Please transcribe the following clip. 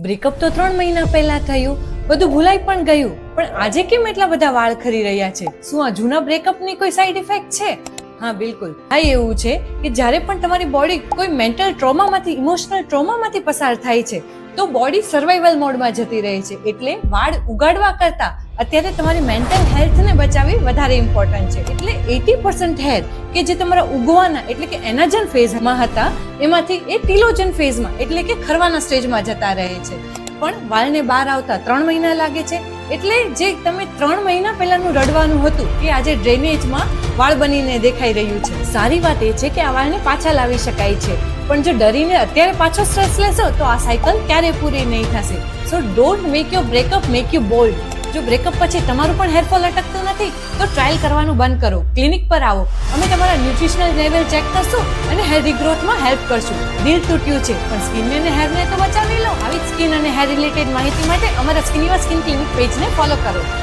Breakup તો 3 મહિના પહેલા થયું, બધું ભૂલાઈ પણ ગયું, પણ આજે કેમ એટલા બધા વાળ ખરી રહ્યા છે? શું આ જૂના બ્રેકઅપની કોઈ સાઈડ ઇફેક્ટ છે? હા, બિલકુલ. હા, એવું છે કે જ્યારે પણ તમારી બોડી કોઈ મેન્ટલ ટ્રોમામાંથી, ઇમોશનલ ટ્રોમામાંથી પસાર થાય છે તો બોડી સર્વાઈવલ મોડમાં જતી રહે છે. એટલે વાળ ઉગાડવા કરતા અત્યારે તમારી મેન્ટલ હેલ્થને બચાવવી વધારે ઇમ્પોર્ટન્ટ છે. એટલે 80% હેર કે જે તમારા ઉગવાના એટલે કે એનાજન ફેઝમાં હતા એમાંથી એ ટીલોજન ફેઝમાં એટલે કે ખરવાના સ્ટેજમાં જતા રહે છે. પણ વાળને બહાર આવતા 3 મહિના લાગે છે. એટલે જે તમે 3 મહિના પહેલાનું રડવાનું હતું કે આજે ડ્રેનેજમાં વાળ બનીને દેખાઈ રહ્યું છે. સારી વાત એ છે કે આ વાળને પાછા લાવી શકાય છે, પણ જો ડરીને અત્યારે પાછો સ્ટ્રેસ લેશો તો આ સાયકલ ક્યારે પૂરી નહીં થશે. સો don't make your breakup make you bold. જો બ્રેકઅપ પછી તમારું પણ હેરફોલ અટકતું નથી તો ટ્રાયલ કરવાનું બંધ કરો. ક્લિનિક પર આવો, અમે તમારા ન્યુટ્રિશનલ લેવલ ચેક કરશું અને હેર રિગ્રોથમાં હેલ્પ કરશું. દિલ તૂટ્યું છે પણ સ્કિન અને હેરને તો બચાવી લો. આવી સ્કિન અને હેર રિલેટેડ માહિતી માટે અમારા સ્કિનિવા સ્કિન ક્લિનિક પેજને ફોલો કરો.